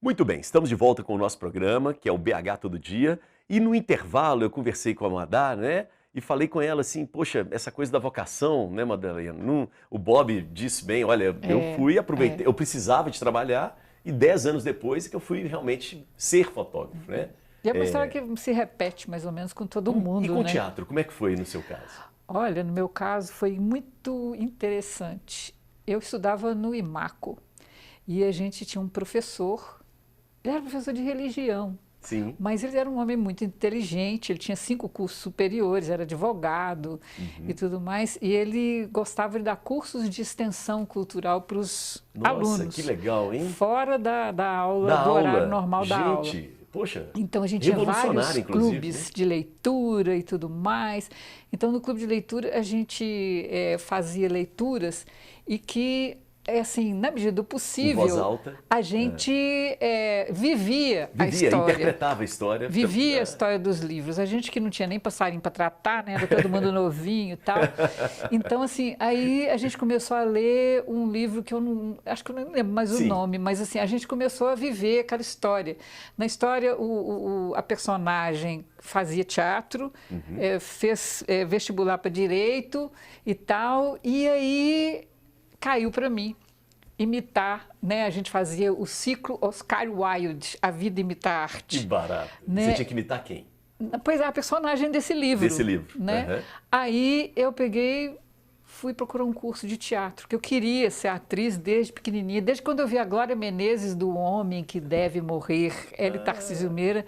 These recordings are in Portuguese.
Muito bem, estamos de volta com o nosso programa, que é o BH Todo Dia. E no intervalo eu conversei com a Madá, né? E falei com ela assim, poxa, essa coisa da vocação, né, Madalena? O Bob disse bem, olha, eu fui, aproveitei, eu precisava de trabalhar e 10 anos depois é que eu fui realmente ser fotógrafo, né? E é uma história que se repete mais ou menos com todo mundo, E com o né? teatro, como é que foi no seu caso? Olha, no meu caso foi muito interessante. Eu estudava no IMACO e a gente tinha um professor, ele era professor de religião, Sim. mas ele era um homem muito inteligente, ele tinha 5 cursos superiores, era advogado e tudo mais, e ele gostava de dar cursos de extensão cultural para os alunos. Nossa, que legal, hein? Fora da aula, Da do aula. horário normal da aula. Gente, poxa, Então a gente tinha vários revolucionário, inclusive, clubes né? de leitura e tudo mais. Então no clube de leitura a gente fazia leituras e que, assim, na medida do Em possível, voz alta. a gente vivia a Vivia, história. interpretava a história. Vivia a história dos livros. A gente que não tinha nem passarinho para tratar, né? Era todo mundo novinho e tal. Então, assim, aí a gente começou a ler um livro que eu não... Acho que eu não lembro mais o Sim. nome, mas assim, a gente começou a viver aquela história. Na história, a personagem fazia teatro, fez vestibular para direito e tal, e aí caiu para mim imitar, né? A gente fazia o ciclo Oscar Wilde, A Vida Imita a Arte. Que barato. Né? Você tinha que imitar quem? Pois é, a personagem desse livro. Desse livro. Né? Uhum. Aí eu fui procurar um curso de teatro, que eu queria ser atriz desde pequenininha, desde quando eu vi a Glória Menezes do Homem que Deve Morrer, ela e Tarcísio Meira,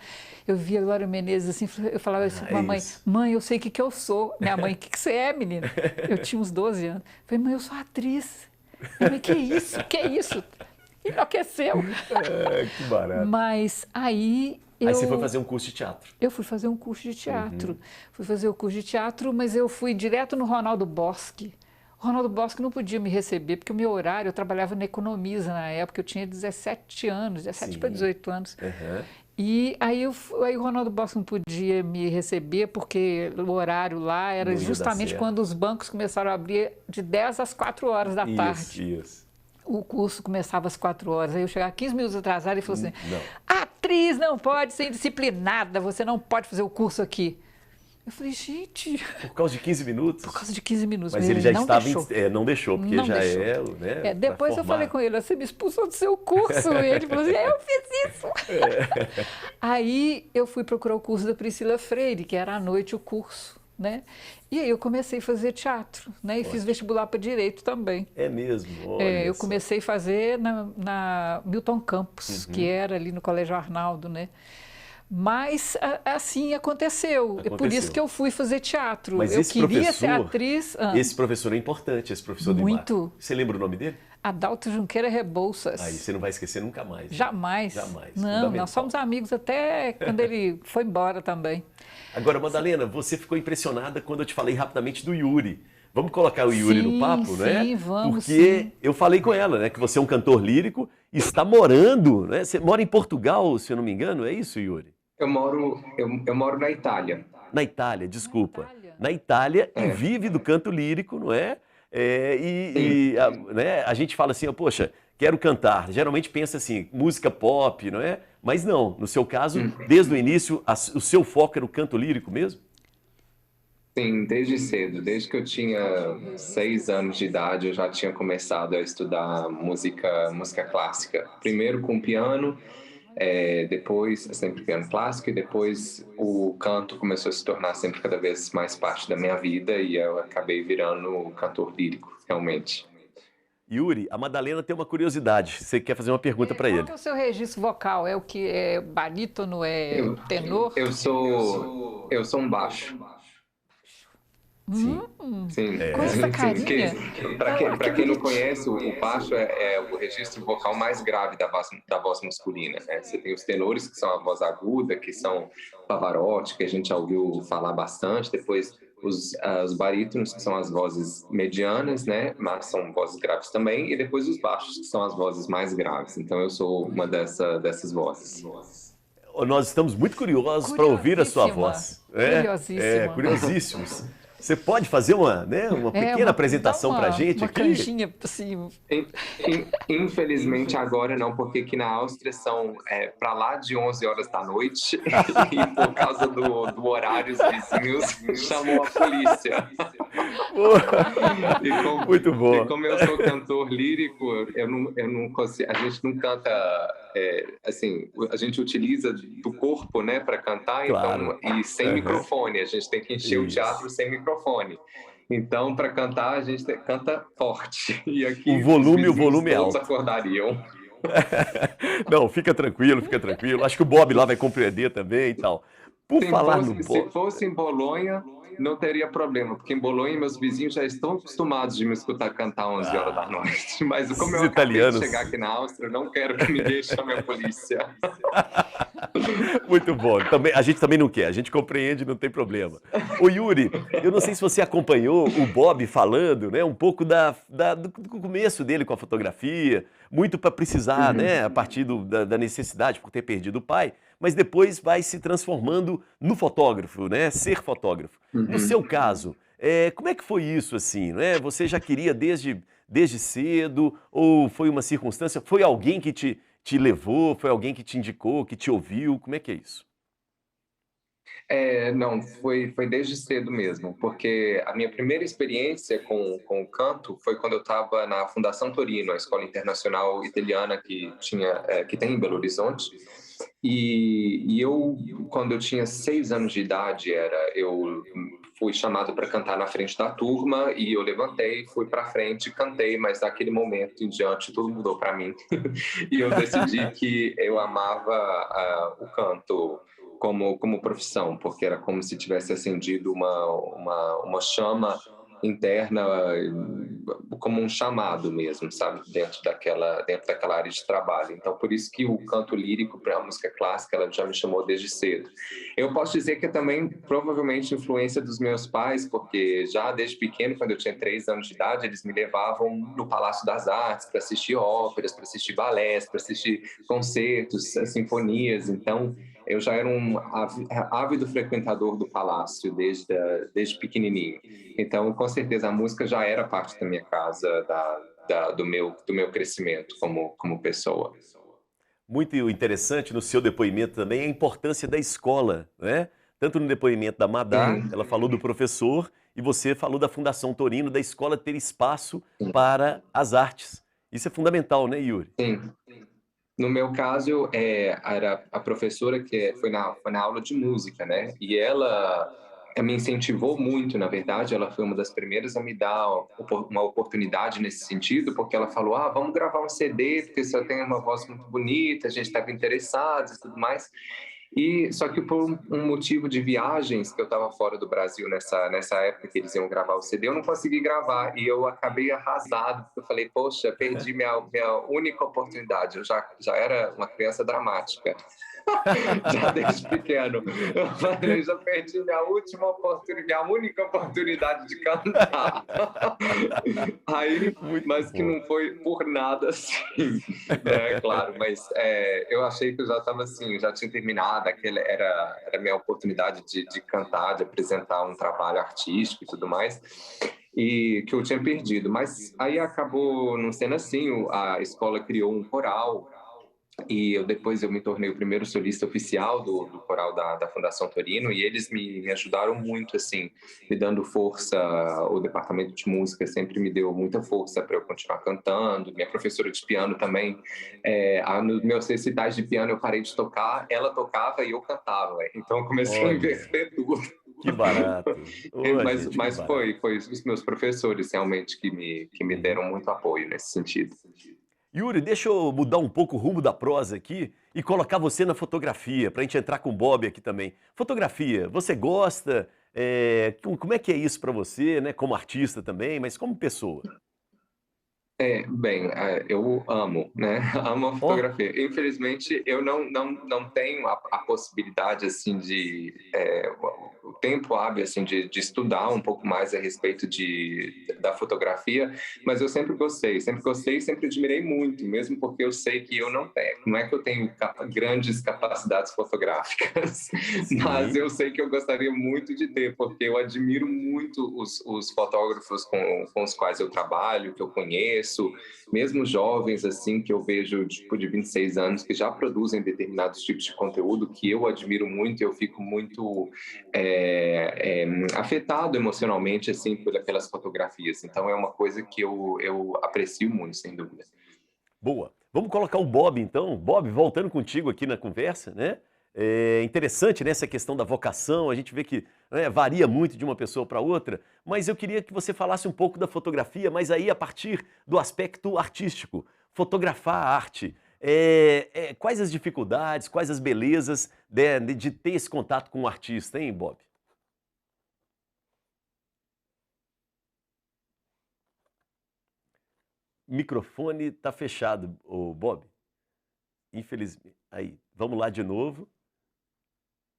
eu via a Glória Menezes assim, eu falava assim com a mãe, mãe, eu sei o que eu sou. Minha mãe, o que você é, menina? Eu tinha uns 12 anos. Eu falei, mãe, eu sou atriz. Minha mãe, que isso? Que isso? Enlouqueceu. Que barato. Mas aí Aí você foi fazer um curso de teatro. Eu fui fazer um curso de teatro. Fui fazer o curso de teatro, mas eu fui direto no Ronaldo Boschi. O Ronaldo Boschi não podia me receber, porque o meu horário, eu trabalhava na Economiza na época, eu tinha 17 anos, 17 para 18 anos. E aí o Ronaldo Boschi não podia me receber, porque o horário lá era justamente quando os bancos começaram a abrir de 10 às 4 horas da tarde. Isso. O curso começava às 4 horas, aí eu chegava 15 minutos atrasado e falou assim, atriz não pode ser indisciplinada, você não pode fazer o curso aqui. Eu falei, gente... Por causa de 15 minutos? Por causa de 15 minutos. Mas ele já não estava... deixou. não deixou, porque não já deixou. né? Depois eu falei com ele, você me expulsou do seu curso. E ele falou assim, eu fiz isso. Aí eu fui procurar o curso da Priscila Freire, que era à noite o curso, né? E aí eu comecei a fazer teatro, né? E fiz vestibular para Direito também. É mesmo? Eu comecei a fazer na Milton Campos, que era ali no Colégio Arnaldo, né? Mas assim aconteceu. É por isso que eu fui fazer teatro. Mas eu queria ser atriz. Esse professor é importante, esse professor do IMACO. Muito. Você lembra o nome dele? Adalto Junqueira Rebouças. Aí você não vai esquecer nunca mais. Né? Jamais. Jamais. Não, nós somos amigos até quando ele foi embora também. Agora, Madalena, você ficou impressionada quando eu te falei rapidamente do Yuri. Vamos colocar o Yuri no papo, né? Sim, vamos. Porque eu falei com ela, né, que você é um cantor lírico, está morando, né? Você mora em Portugal, se eu não me engano, é isso, Yuri? Eu moro na Itália. Na Itália, desculpa. Na Itália e vive do canto lírico, não é? Né, a gente fala assim, poxa, quero cantar. Geralmente pensa assim, música pop, não é? Mas não, no seu caso, desde o início, o seu foco era o canto lírico mesmo? Sim, desde cedo. Desde que eu tinha 6 anos de idade, eu já tinha começado a estudar música clássica. Primeiro com piano, depois sempre piano clássico, e depois o canto começou a se tornar sempre cada vez mais parte da minha vida e eu acabei virando cantor lírico, realmente. Yuri, a Madalena tem uma curiosidade. Você quer fazer uma pergunta para ele? Qual é o seu registro vocal? É o que é barítono, tenor? Eu sou um baixo. Sim. Sim. Com essa carinha. Para quem não conhece, o baixo é o registro vocal mais grave da voz masculina. Né? Você tem os tenores, que são a voz aguda, que são Pavarotti, que a gente já ouviu falar bastante. Depois os barítonos, que são as vozes medianas, né? Mas são vozes graves também. E depois os baixos, que são as vozes mais graves. Então eu sou uma dessas vozes. Nós estamos muito curiosos para ouvir a sua voz. Curiosíssima. Curiosíssimos. Você pode fazer uma pequena apresentação para a gente uma aqui? canjinha, assim. Infelizmente agora não, porque aqui na Áustria são para lá de 11 horas da noite e por causa do horário os vizinhos chamou a polícia. Muito bom. E como eu sou cantor lírico, eu não consigo, a gente não canta assim, a gente utiliza do corpo, né, para cantar, Claro. então, e sem microfone, a gente tem que encher o teatro sem microfone. Então, para cantar, a gente canta forte. E aqui O volume todos é alto. acordariam. Não, fica tranquilo, fica tranquilo. Acho que o Bob lá vai compreender também e tal. Se fosse em Bolonha, não teria problema, porque em Bolonha meus vizinhos já estão acostumados de me escutar cantar 11 horas da noite. Mas como eu acabei de chegar aqui na Áustria, eu não quero que ninguém chame a polícia. Muito bom. A gente também não quer, a gente compreende, não tem problema. Ô Yuri, eu não sei se você acompanhou o Bob falando, né, um pouco do começo dele com a fotografia, muito para precisar, né, a partir da necessidade por ter perdido o pai, mas depois vai se transformando no fotógrafo, né, ser fotógrafo. No seu caso, como é que foi isso assim, né? Você já queria desde cedo ou foi uma circunstância, foi alguém que te levou, foi alguém que te indicou, que te ouviu? Como é que é isso? Não, foi desde cedo mesmo, porque a minha primeira experiência com o canto foi quando eu estava na Fundação Torino, a escola internacional italiana que tem em Belo Horizonte. E eu, quando eu tinha 6 anos de idade, eu fui chamado para cantar na frente da turma e eu levantei, fui para frente, cantei, mas daquele momento em diante tudo mudou para mim. E eu decidi que eu amava o canto como profissão, porque era como se tivesse acendido uma chama interna, como um chamado mesmo, sabe, dentro daquela área de trabalho. Então, por isso que o canto lírico para a música clássica, ela já me chamou desde cedo. Eu posso dizer que é também, provavelmente, influência dos meus pais, porque já desde pequeno, quando eu tinha 3 anos de idade, eles me levavam no Palácio das Artes para assistir óperas, para assistir balés, para assistir concertos, sinfonias. Então, eu já era um ávido frequentador do palácio desde pequenininho. Então, com certeza, a música já era parte da minha casa, do meu crescimento como pessoa. Muito interessante no seu depoimento também a importância da escola, né? Tanto no depoimento da Madá, ela falou do professor, e você falou da Fundação Torino, da escola ter espaço para as artes. Isso é fundamental, né, Yuri? Sim. No meu caso, era a professora que foi na aula de música, né? E ela me incentivou muito, na verdade. Ela foi uma das primeiras a me dar uma oportunidade nesse sentido, porque ela falou: vamos gravar um CD, porque você tem uma voz muito bonita, a gente estava interessado e tudo mais. E só que por um motivo de viagens, que eu estava fora do Brasil nessa época que eles iam gravar o CD, eu não consegui gravar e eu acabei arrasado, porque eu falei: poxa, perdi minha única oportunidade. Eu já era uma criança dramática, já desde pequeno. Eu falei: já perdi minha única oportunidade de cantar. Aí, mas que não foi por nada assim, né? Claro, mas eu achei que eu já estava assim, já tinha terminado, aquele era a minha oportunidade de cantar, de apresentar um trabalho artístico e tudo mais, e que eu tinha perdido. Mas aí acabou não sendo assim, a escola criou um coral, e depois eu me tornei o primeiro solista oficial do coral da Fundação Torino, e eles me ajudaram muito, assim, me dando força. O departamento de música sempre me deu muita força para eu continuar cantando. Minha professora de piano também, nos meus recitais de piano eu parei de tocar, ela tocava e eu cantava, então eu comecei a inverter tudo. Que barato. Mas foi os meus professores realmente que me deram muito apoio nesse sentido. Yuri, deixa eu mudar um pouco o rumo da prosa aqui e colocar você na fotografia, para a gente entrar com o Bob aqui também. Fotografia, você gosta? Como é que é isso para você, né? Como artista também, mas como pessoa? Bem, eu amo, né? Amo a Ó, fotografia. Infelizmente, eu não tenho a possibilidade, assim, o tempo hábil, assim, de estudar um pouco mais a respeito da fotografia, mas eu sempre gostei e sempre admirei muito, mesmo porque eu sei que eu não é que eu tenho grandes capacidades fotográficas, mas sim. eu sei que eu gostaria muito de ter, porque eu admiro muito os fotógrafos com os quais eu trabalho, que eu conheço, mesmo jovens assim que eu vejo tipo de 26 anos que já produzem determinados tipos de conteúdo que eu admiro muito, eu fico muito afetado emocionalmente assim pelas fotografias. Então é uma coisa que eu aprecio muito, sem dúvida. Boa. Vamos colocar o Bob, então. Bob, voltando contigo aqui na conversa, né? É interessante, né, essa questão da vocação. A gente vê que, né, varia muito de uma pessoa para outra, mas eu queria que você falasse um pouco da fotografia, mas aí a partir do aspecto artístico. Fotografar a arte. Quais as dificuldades, quais as belezas de ter esse contato com o artista, hein, Bob? O microfone está fechado, o Bob. Infelizmente. Aí, vamos lá de novo.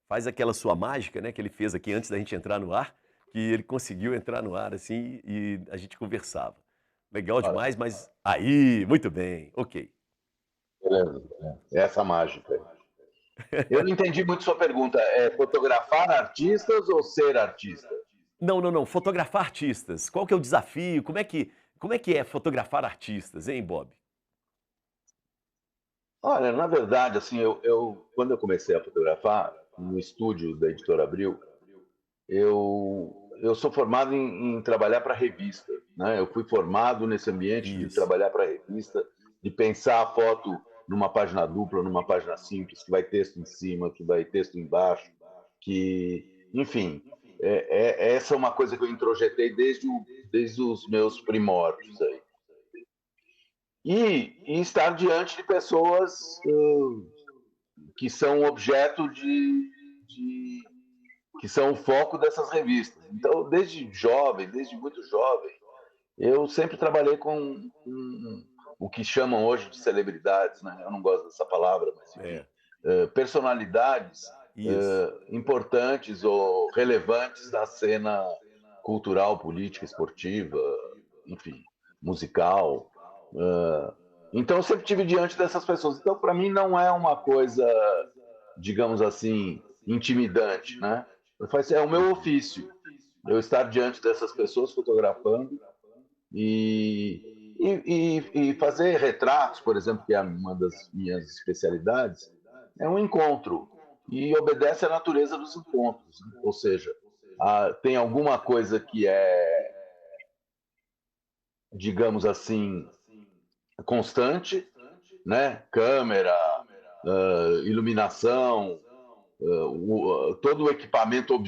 Faz aquela sua mágica, né, que ele fez aqui antes da gente entrar no ar, que ele conseguiu entrar no ar assim e a gente conversava. Legal Olha, demais, mas aí, muito bem, ok. beleza, é essa mágica. Eu não entendi muito sua pergunta. É fotografar artistas ou ser artista? Não, não, não, fotografar artistas. Qual que é o desafio? Como é que é fotografar artistas, hein, Bob? Olha, na verdade, assim, quando eu comecei a fotografar no estúdio da Editora Abril, eu sou formado em trabalhar para revista, né? Eu fui formado nesse ambiente de Isso. trabalhar para revista, de pensar a foto numa página dupla, numa página simples, que vai texto em cima, que vai texto embaixo, enfim, essa é uma coisa que eu introjetei desde os meus primórdios aí. E estar diante de pessoas que são objeto que são o foco dessas revistas. Então, desde muito jovem, eu sempre trabalhei com o que chamam hoje de celebridades, né? Eu não gosto dessa palavra, mas enfim, personalidades Isso. importantes ou relevantes da cena cultural, política, esportiva, enfim, musical. Então, eu sempre tive diante dessas pessoas. Então, para mim, não é uma coisa, digamos assim, intimidante, né? É o meu ofício, eu estar diante dessas pessoas fotografando e fazer retratos, por exemplo, que é uma das minhas especialidades, é um encontro e obedece à natureza dos encontros, né? Ou seja, tem alguma coisa que é, digamos assim, constante, né? Câmera, iluminação, todo o equipamento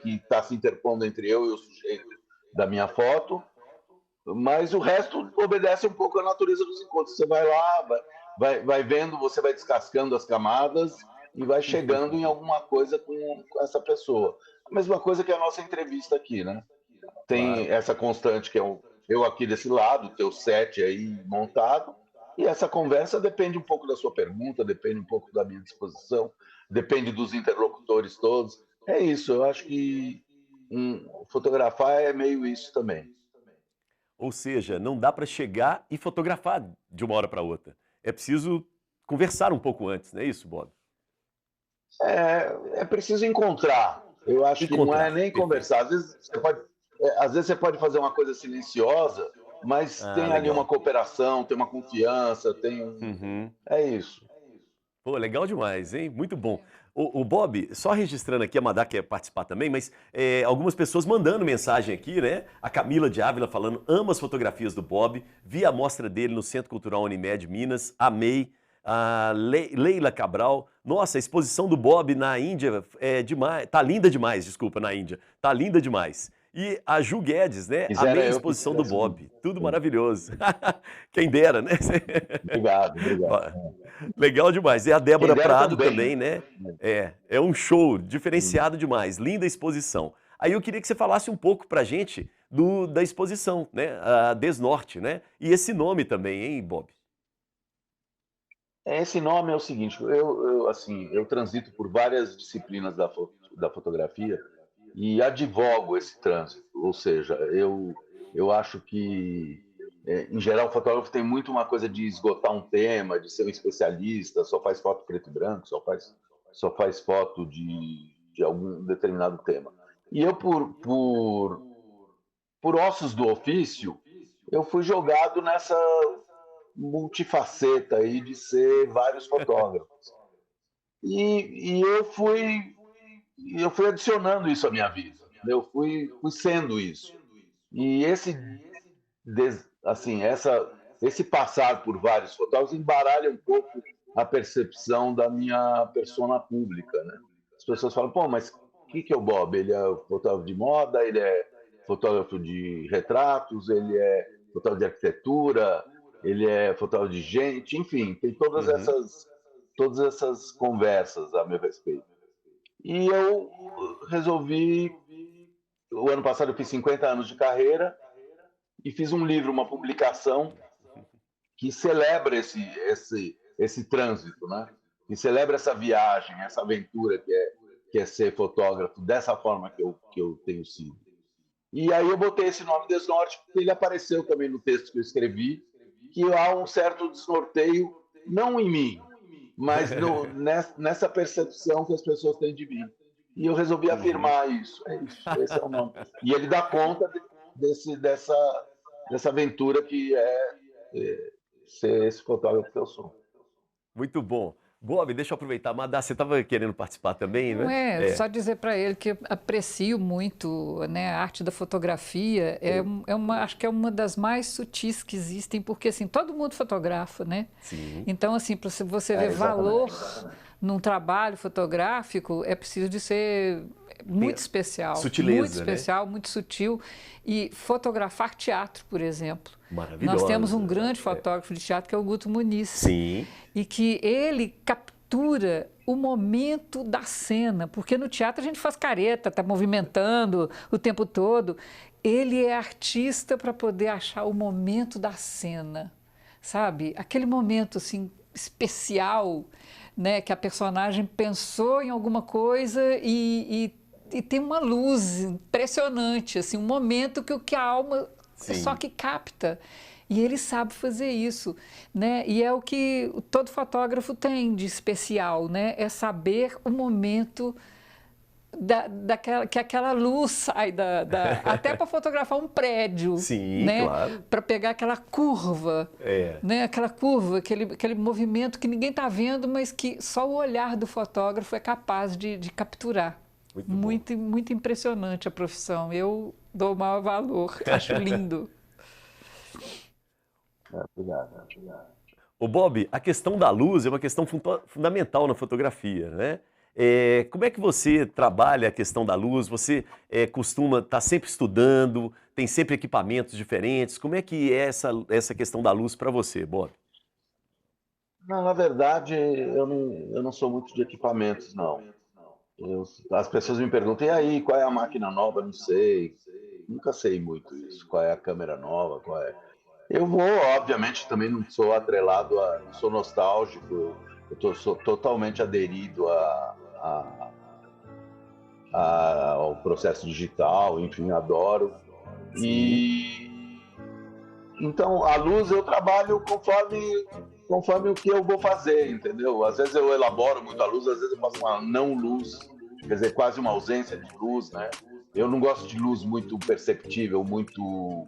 que está se interpondo entre eu e o sujeito da minha foto, mas o resto obedece um pouco à natureza dos encontros. Você vai lá, vai vendo, você vai descascando as camadas e vai chegando em alguma coisa com essa pessoa. A mesma coisa que a nossa entrevista aqui, né? Tem Claro. essa constante que é eu aqui desse lado, o teu set aí montado, e essa conversa depende um pouco da sua pergunta, depende um pouco da minha disposição, depende dos interlocutores todos. É isso, eu acho que fotografar é meio isso também. Ou seja, não dá para chegar e fotografar de uma hora para outra. É preciso conversar um pouco antes, não é isso, Bob? É preciso encontrar. Eu acho que não é Encontrar, nem perfeito. conversar. Às vezes você pode fazer uma coisa silenciosa, mas Ah, tem ali uma legal. cooperação, tem uma confiança, Uhum. é isso. Pô, legal demais, hein? Muito bom. O Bob, só registrando aqui, a Madá quer participar também, mas algumas pessoas mandando mensagem aqui, né? A Camila de Ávila falando, ama as fotografias do Bob, vi a mostra dele no Centro Cultural Unimed Minas, amei. A Leila Cabral, nossa, a exposição do Bob na Índia é demais, tá linda demais, desculpa, na Índia, tá linda demais. E a Ju Guedes, né? Quisera Amei a eu que exposição do tivesse vindo. Bob, tudo maravilhoso. Quem dera, né? Obrigado, obrigado. Legal demais. E a Quem Débora dera Prado também, também, né? É um show diferenciado demais. Linda exposição. Aí eu queria que você falasse um pouco pra gente da exposição, né? A Desnorte, né? E esse nome também, hein, Bob? Esse nome é o seguinte, assim, eu transito por várias disciplinas da fotografia e advogo esse trânsito, ou seja, eu acho que, em geral, o fotógrafo tem muito uma coisa de esgotar um tema, de ser um especialista, só faz foto preto e branco, só faz foto de algum determinado tema. E eu, por ossos do ofício, eu fui jogado nessa multifaceta aí de ser vários fotógrafos. E eu fui adicionando isso à minha vida. Eu fui sendo isso. E esse passar por vários fotógrafos embaralha um pouco a percepção da minha persona pública, né? As pessoas falam, pô, mas o que é o Bob? Ele é fotógrafo de moda, ele é fotógrafo de retratos, ele é fotógrafo de arquitetura, ele é fotógrafo de gente, enfim, tem todas essas conversas a meu respeito. E eu resolvi, o ano passado eu fiz 50 anos de carreira e fiz um livro, uma publicação que celebra esse trânsito, né? Que celebra essa viagem, essa aventura que é ser fotógrafo dessa forma que eu tenho sido. E aí eu botei esse nome Desnorte porque ele apareceu também no texto que eu escrevi, que há um certo desnorteio, não em mim, mas nessa percepção que as pessoas têm de mim. E eu resolvi afirmar isso. É isso, esse é o nome. E ele dá conta dessa aventura que é ser esse fotógrafo que eu sou. Muito bom. Bob, deixa eu aproveitar. Madá, você estava querendo participar também, né? Só dizer para ele que eu aprecio muito, né, a arte da fotografia. Acho que é uma das mais sutis que existem, porque assim, todo mundo fotografa, né? Sim. Então, assim, para você ver valor num trabalho fotográfico, é preciso de ser muito especial. Sutileza, muito especial, né? Muito sutil. E fotografar teatro, por exemplo. Maravilhoso. Nós temos um grande fotógrafo de teatro que é o Guto Muniz. Sim. E que ele captura o momento da cena, porque no teatro a gente faz careta, está movimentando o tempo todo. Ele é artista para poder achar o momento da cena, sabe? Aquele momento assim especial, né, que a personagem pensou em alguma coisa e tem uma luz impressionante, assim, um momento que a alma só que capta. E ele sabe fazer isso, né? E é o que todo fotógrafo tem de especial, né? É saber o momento que aquela luz sai até para fotografar um prédio. Sim, né? Claro. Para pegar aquela curva, né? Aquela curva, aquele movimento que ninguém está vendo, mas que só o olhar do fotógrafo é capaz de capturar. Muito impressionante a profissão. Eu dou o maior valor, acho lindo. Obrigado. Ô Bob, a questão da luz é uma questão fundamental na fotografia, né? Como é que você trabalha a questão da luz? Você costuma estar sempre estudando, tem sempre equipamentos diferentes? Como é que é essa questão da luz para você, Bob? Não, na verdade, eu não sou muito de equipamentos, não. As pessoas me perguntam, e aí, qual é a máquina nova? Não sei. Nunca sei muito isso. Qual é a câmera nova? Qual é... Eu vou, obviamente, também não sou atrelado não sou nostálgico, sou totalmente aderido ao processo digital, enfim, adoro. Então, a luz eu trabalho conforme o que eu vou fazer, entendeu? Às vezes eu elaboro muito a luz, às vezes eu faço uma não luz, quer dizer, quase uma ausência de luz, né? Eu não gosto de luz muito perceptível, muito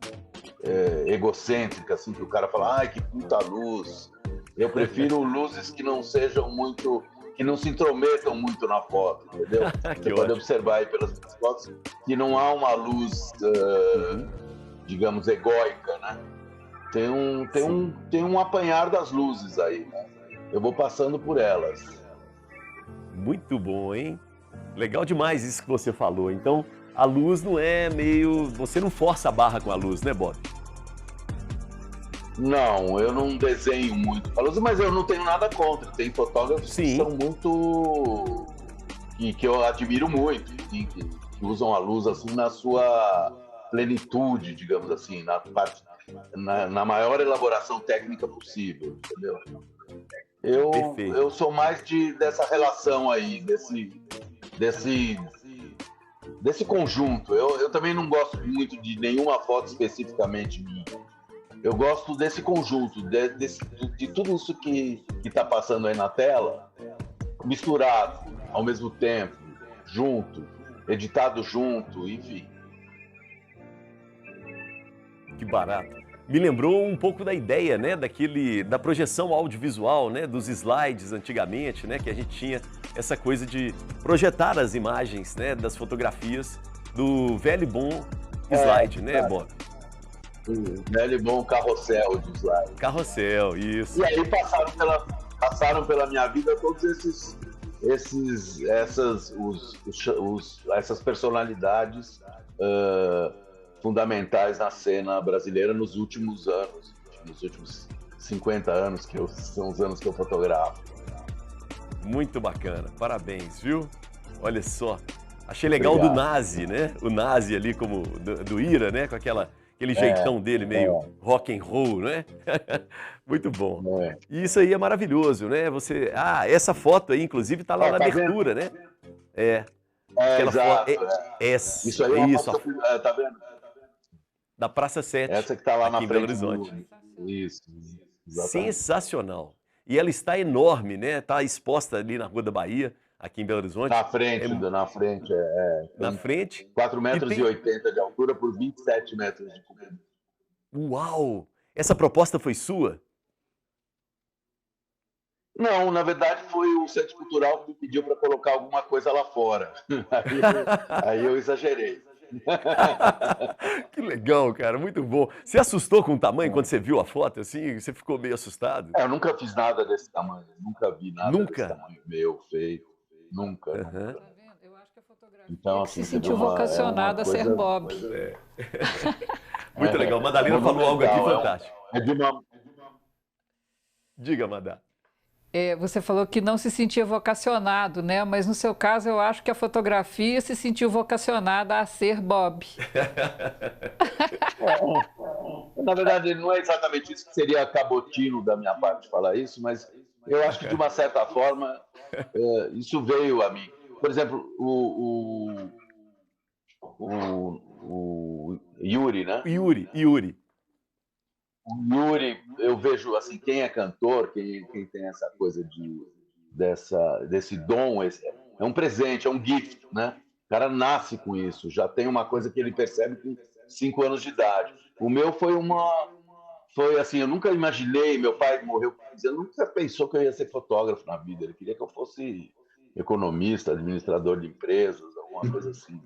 egocêntrica, assim, que o cara fala, ai, que puta luz. Eu prefiro luzes que não sejam muito, que não se intrometam muito na foto, entendeu? Você pode observar aí pelas minhas fotos que não há uma luz, digamos, egóica, né? Tem um apanhar das luzes aí, né? Eu vou passando por elas. Muito bom, hein? Legal demais isso que você falou. Então, a luz não é meio... Você não força a barra com a luz, né, Bob? Não, eu não desenho muito a luz, mas eu não tenho nada contra. Tem fotógrafos que são muito... que eu admiro muito, que usam a luz assim na sua plenitude, digamos assim, na maior elaboração técnica possível, entendeu? Perfeito. Eu sou mais dessa relação aí, desse conjunto. Eu também não gosto muito de nenhuma foto especificamente minha. Eu gosto desse conjunto, de tudo isso que está passando aí na tela, misturado ao mesmo tempo, junto, editado junto, enfim. Que barato. Me lembrou um pouco da ideia, né, da projeção audiovisual, né, dos slides antigamente, né, que a gente tinha essa coisa de projetar as imagens, né, das fotografias do velho e bom slide, né, Bob? O velho e bom carrossel de slide. Carrossel, isso. E aí passaram pela minha vida todos essas personalidades fundamentais na cena brasileira nos últimos anos, nos últimos 50 anos, são os anos que eu fotografo. Muito bacana, parabéns, viu? Olha só, achei legal Obrigado. do Nazi, né? O Nazi ali como do Ira, né? Com aquele jeitão dele meio rock and roll, né? Muito bom. E isso aí é maravilhoso, né? Essa foto aí, inclusive, tá lá na abertura, vendo? Né? Exato. Isso aí é uma isso, foto, tá vendo? Da Praça 7, essa que tá lá aqui na em Belo frente Horizonte. Isso, exatamente. Sensacional. E ela está enorme, né? Está exposta ali na Rua da Bahia, aqui em Belo Horizonte. Na frente. Na frente. 4,80 m de altura por 27 metros de comprimento. Uau! Essa proposta foi sua? Não, na verdade foi o Centro Cultural que me pediu para colocar alguma coisa lá fora. Aí eu exagerei. Que legal, cara, muito bom. Você assustou com o tamanho quando você viu a foto, assim? Você ficou meio assustado? Eu nunca fiz nada desse tamanho, nunca vi nada desse tamanho meu, feito, nunca. Tá vendo? Eu acho que a fotografia então, assim, se sentiu vocacionada a ser Bob. Muito legal. Madalena falou algo aqui fantástico. Diga, Madá. Você falou que não se sentia vocacionado, né? Mas no seu caso, eu acho que a fotografia se sentiu vocacionada a ser Bob. Na verdade, não é exatamente isso que seria cabotino da minha parte falar isso, mas eu acho que, de uma certa forma, isso veio a mim. Por exemplo, o Yuri, né? Yuri. O Yuri, eu vejo assim, quem é cantor, quem tem essa coisa desse dom, é um presente, é um gift, né? O cara nasce com isso, já tem uma coisa que ele percebe com 5 anos de idade. O meu foi assim, eu nunca imaginei, meu pai morreu, eu nunca pensou que eu ia ser fotógrafo na vida, ele queria que eu fosse economista, administrador de empresas, alguma coisa assim.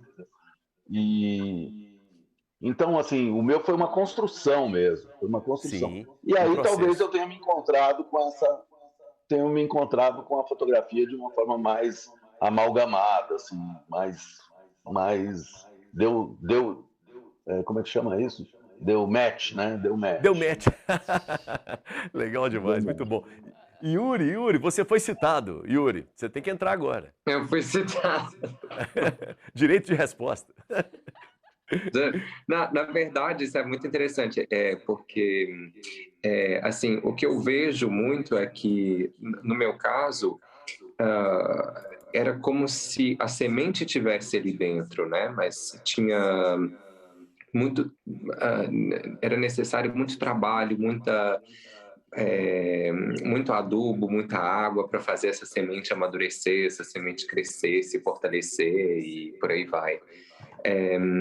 Então, assim, o meu foi uma construção mesmo, foi uma construção. Sim, e aí processo. Talvez eu tenha me encontrado com a fotografia de uma forma mais amalgamada, assim, mais como é que chama isso? Deu match, né? Deu match. Legal demais, muito bom. Yuri, você foi citado. Yuri, você tem que entrar agora. Eu fui citado. Direito de resposta. Na verdade, isso é muito interessante, porque assim, o que eu vejo muito é que, no meu caso, era como se a semente tivesse ali dentro, né? Mas tinha muito, era necessário muito trabalho, muito adubo, muita água para fazer essa semente amadurecer, essa semente crescer, se fortalecer e por aí vai.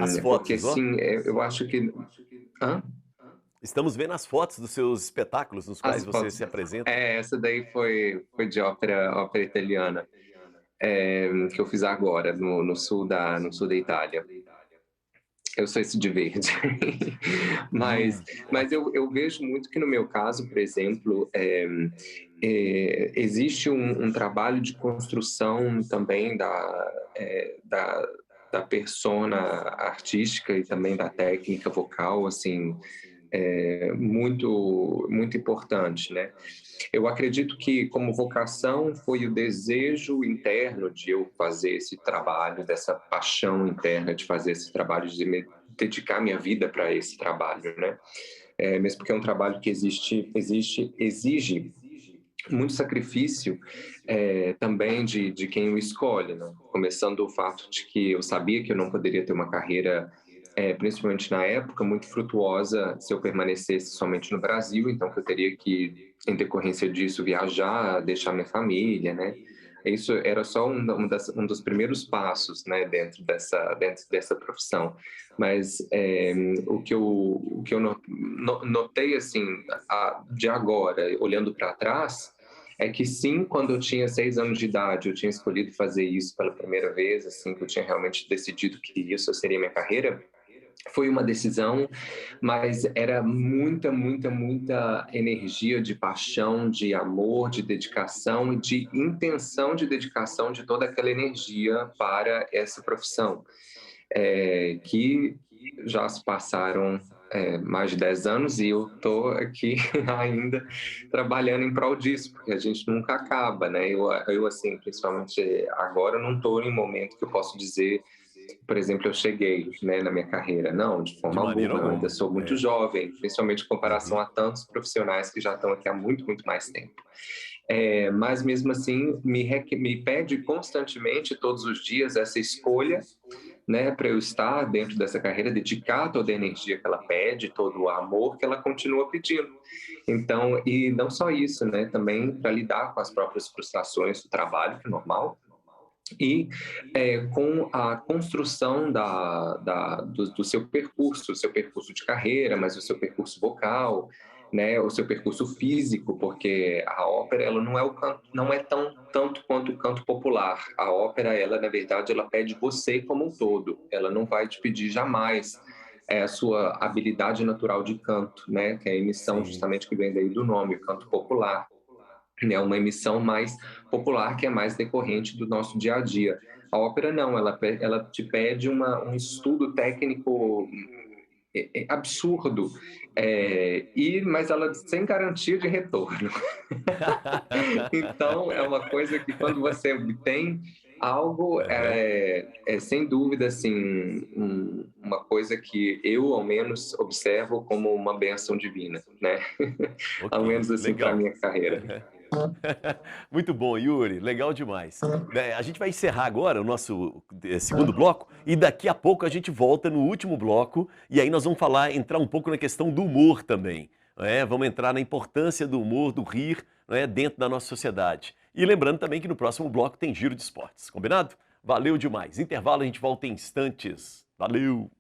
As fotos, porque sim, eu acho que... Estamos vendo as fotos dos seus espetáculos nos quais você se apresenta. Essa daí foi de ópera italiana, que eu fiz agora, no sul da Itália. Eu sou esse de verde. mas eu vejo muito que, no meu caso, por exemplo, existe um trabalho de construção também da persona artística e também da técnica vocal, assim, muito, muito importante, né? Eu acredito que, como vocação, foi o desejo interno de eu fazer esse trabalho, dessa paixão interna de fazer esse trabalho, de dedicar minha vida para esse trabalho, né? Mesmo porque é um trabalho que exige muito sacrifício também de quem o escolhe, né? Começando o fato de que eu sabia que eu não poderia ter uma carreira, principalmente na época, muito frutuosa se eu permanecesse somente no Brasil, então que eu teria que, em decorrência disso, viajar, deixar minha família, né? Isso era só um dos primeiros passos, né, dentro dessa profissão. Mas o que eu notei, assim, de agora, olhando para trás, é que sim, quando eu tinha 6 anos de idade, eu tinha escolhido fazer isso pela primeira vez, assim, que eu tinha realmente decidido que isso seria minha carreira. Foi uma decisão, mas era muita, muita, muita energia de paixão, de amor, de dedicação e de intenção de dedicação de toda aquela energia para essa profissão, que já se passaram mais de 10 anos e eu estou aqui ainda trabalhando em prol disso, porque a gente nunca acaba, né? Eu assim, principalmente agora, não estou em um momento que eu posso dizer, por exemplo, eu cheguei, né, na minha carreira. Não, de forma alguma, eu ainda sou muito jovem, principalmente em comparação a tantos profissionais que já estão aqui há muito, muito mais tempo. Mas mesmo assim, me pede constantemente, todos os dias, essa escolha, né, para eu estar dentro dessa carreira, dedicar toda a energia que ela pede, todo o amor que ela continua pedindo. Então, e não só isso, né, também para lidar com as próprias frustrações do trabalho, que é normal, e com a construção do seu percurso de carreira, mas o seu percurso vocal, né, o seu percurso físico, porque a ópera ela não é o canto, não é tanto quanto o canto popular. A ópera, ela na verdade, ela pede você como um todo. Ela não vai te pedir jamais a sua habilidade natural de canto, né, que é a emissão justamente que vem daí do nome, o canto popular. É uma emissão mais popular, que é mais decorrente do nosso dia a dia. A ópera não, ela te pede um estudo técnico absurdo, mas ela sem garantia de retorno. Então, é uma coisa que quando você obtém algo, sem dúvida, assim, uma coisa que eu, ao menos, observo como uma bênção divina, né? Ok, ao menos, assim, para a legal. minha carreira. Muito bom, Yuri, legal demais. A gente vai encerrar agora o nosso segundo bloco e daqui a pouco a gente volta no último bloco e aí nós vamos entrar um pouco na questão do humor também. Vamos entrar na importância do humor, do rir, dentro da nossa sociedade. E lembrando também que no próximo bloco tem Giro de Esportes, combinado? Valeu demais. Intervalo, a gente volta em instantes. Valeu!